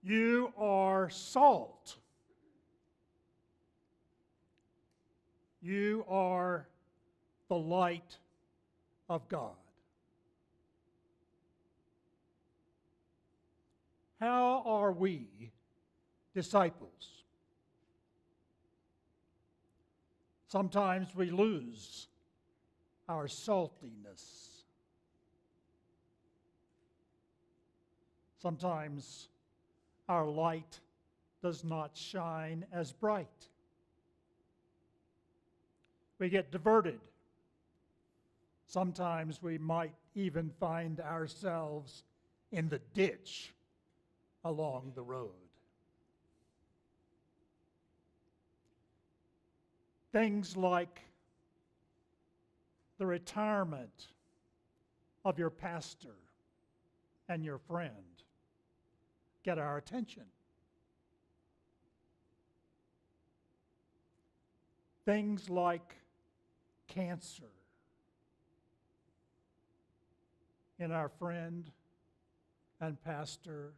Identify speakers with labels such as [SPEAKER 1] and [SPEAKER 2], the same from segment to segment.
[SPEAKER 1] You are salt. You are the light of God. How are we disciples? Sometimes we lose our saltiness. Sometimes our light does not shine as bright. We get diverted. Sometimes we might even find ourselves in the ditch along the road. Things like the retirement of your pastor and your friend get our attention. Things like cancer in our friend and pastor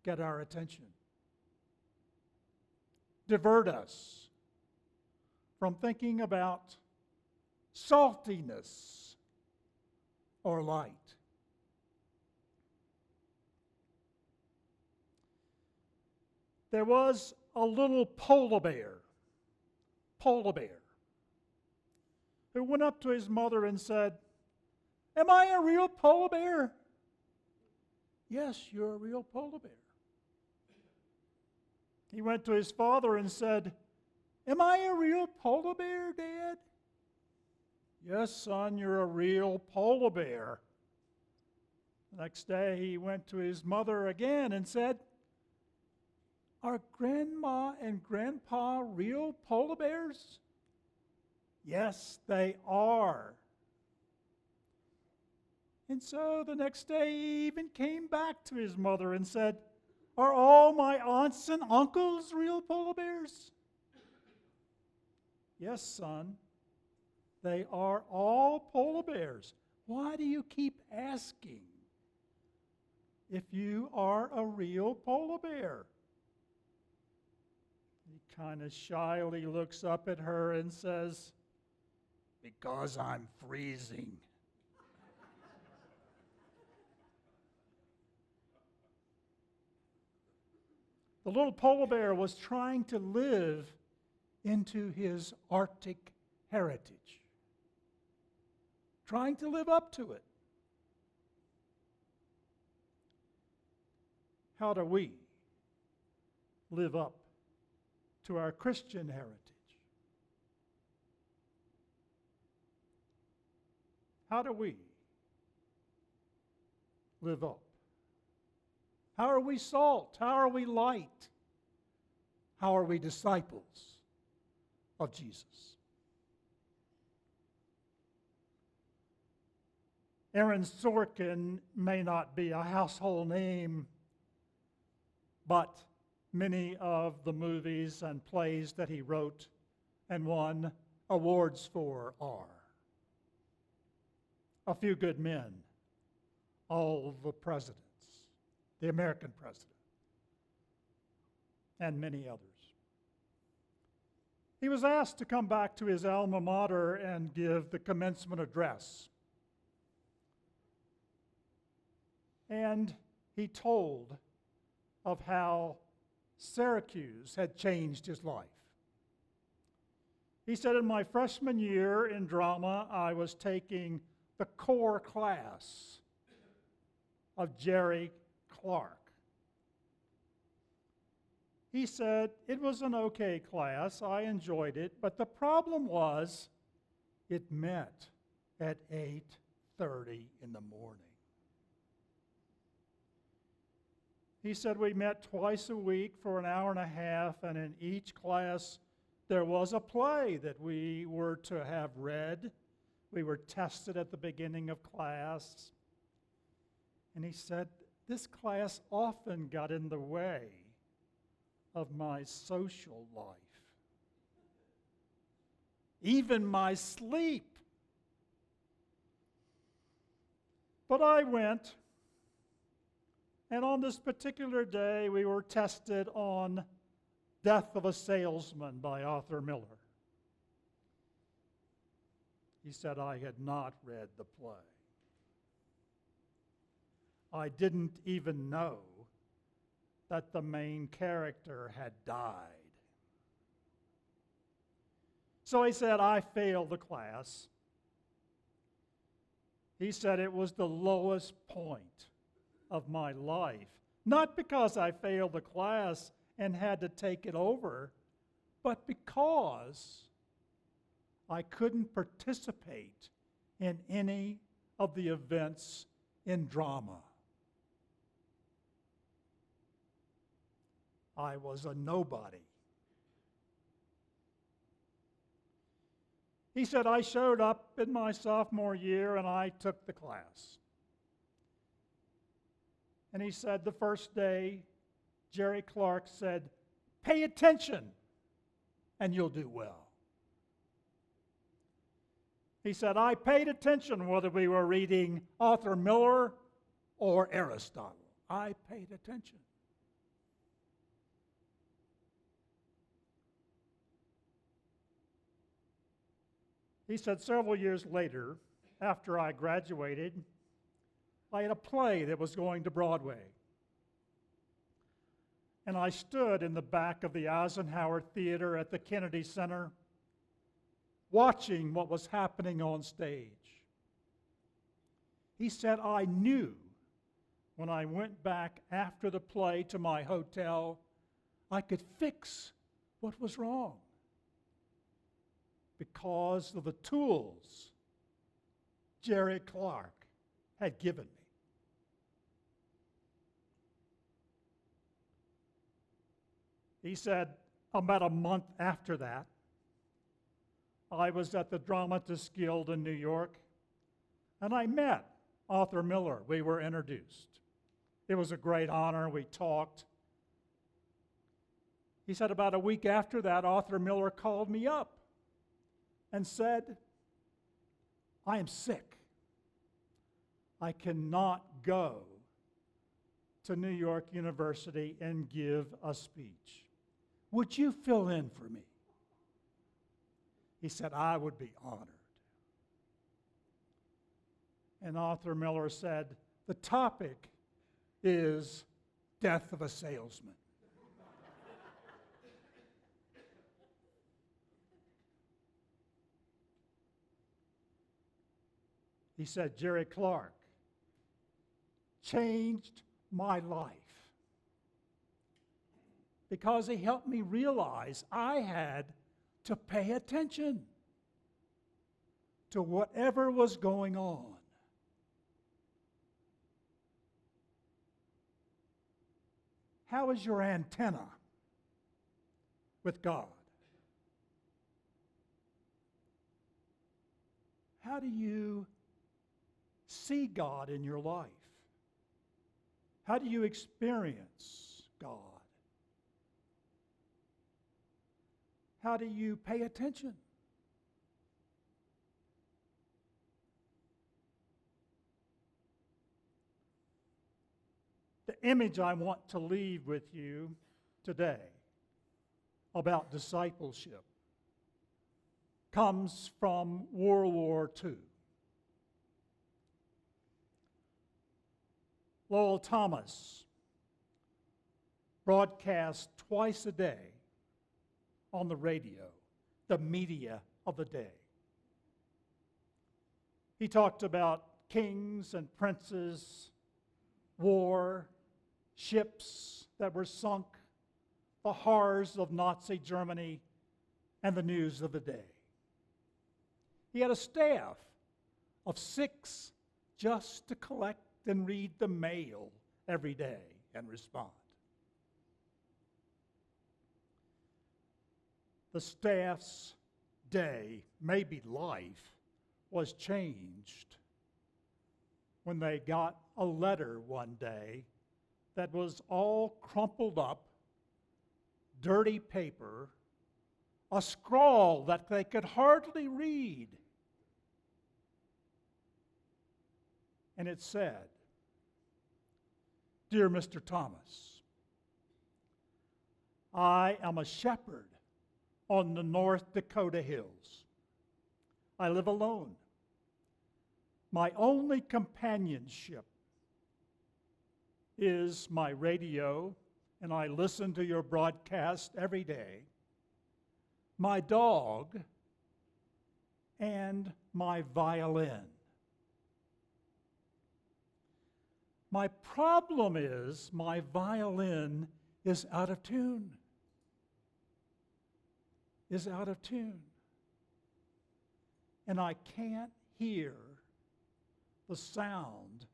[SPEAKER 1] get our attention. Divert us from thinking about saltiness or light. There was a little polar bear, who went up to his mother and said, "Am I a real polar bear?" "Yes, you're a real polar bear." He went to his father and said, "Am I a real polar bear, Dad?" "Yes, son, you're a real polar bear." The next day he went to his mother again and said, "Are Grandma and Grandpa real polar bears?" "Yes, they are." And so the next day he even came back to his mother and said, "Are all my aunts and uncles real polar bears?" "Yes, son, they are all polar bears. Why do you keep asking if you are a real polar bear?" He kind of shyly looks up at her and says, "Because I'm freezing." The little polar bear was trying to live into his Arctic heritage, trying to live up to it. How do we live up to our Christian heritage? How do we live up? How are we salt? How are we light? How are we disciples of Jesus? Aaron Sorkin may not be a household name, but many of the movies and plays that he wrote and won awards for are A Few Good Men, All the Presidents, The American President, and many others. He was asked to come back to his alma mater and give the commencement address. And he told of how Syracuse had changed his life. He said, "In my freshman year in drama, I was taking the core class of Jerry Clark. He said, it was an okay class, I enjoyed it, but the problem was it met at 8:30 in the morning. He said we met twice a week for an hour and a half, and in each class there was a play that we were to have read. We were tested at the beginning of class. And he said, this class often got in the way of my social life, even my sleep. But I went, And on this particular day, we were tested on Death of a Salesman by Arthur Miller. He said I had not read the play. I didn't even know that the main character had died. So he said, I failed the class. He said it was the lowest point of my life. Not because I failed the class and had to take it over, but because I couldn't participate in any of the events in drama. I was a nobody. He said, I showed up in my sophomore year and I took the class. And he said the first day, Jerry Clark said, pay attention and you'll do well. He said, I paid attention whether we were reading Arthur Miller or Aristotle. I paid attention. He said several years later, after I graduated, I had a play that was going to Broadway. And I stood in the back of the Eisenhower Theater at the Kennedy Center, watching what was happening on stage. He said, I knew when I went back after the play to my hotel, I could fix what was wrong because of the tools Jerry Clark had given me. He said, about a month after that, I was at the Dramatists Guild in New York, and I met Arthur Miller. We were introduced. It was a great honor. We talked. He said about a week after that, Arthur Miller called me up and said, I am sick. I cannot go to New York University and give a speech. Would you fill in for me? He said, I would be honored. And Arthur Miller said, the topic is Death of a Salesman. He said, Jerry Clark changed my life because he helped me realize I had to pay attention to whatever was going on. How is your antenna with God? How do you see God in your life? How do you experience God? How do you pay attention? The image I want to leave with you today about discipleship comes from World War II. Lowell Thomas broadcast twice a day on the radio, the media of the day. He talked about kings and princes, war, ships that were sunk, the horrors of Nazi Germany, and the news of the day. He had a staff of 6 just to collect and read the mail every day and respond. The staff's day, maybe life, was changed when they got a letter one day that was all crumpled up, dirty paper, a scrawl that they could hardly read. And it said, Dear Mr. Thomas, I am a shepherd on the North Dakota hills. I live alone. My only companionship is my radio, and I listen to your broadcast every day, my dog, and my violin. My problem is my violin is out of tune. And I can't hear the sound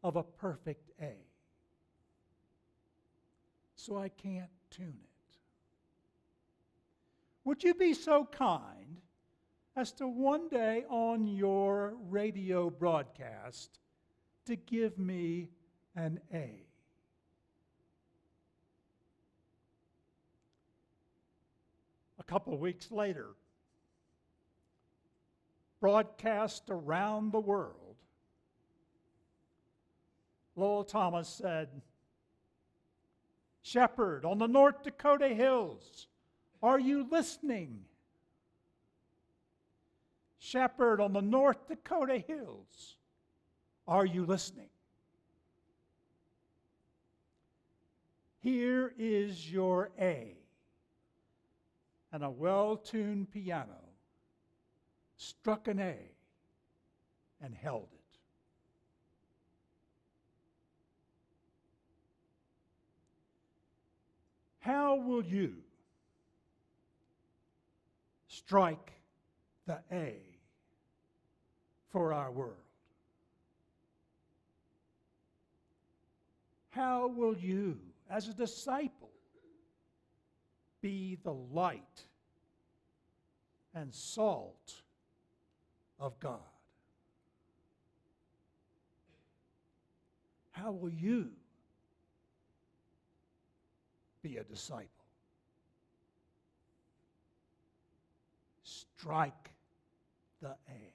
[SPEAKER 1] of a perfect A. So I can't tune it. Would you be so kind as to one day on your radio broadcast to give me an A? A couple of weeks later, broadcast around the world, Lowell Thomas said, "Shepherd on the North Dakota hills, are you listening? Shepherd on the North Dakota hills, are you listening? Here is your A." And a well-tuned piano struck an A and held it. How will you strike the A for our world? How will you, as a disciple, be the light and salt of God? How will you be a disciple? Strike the A.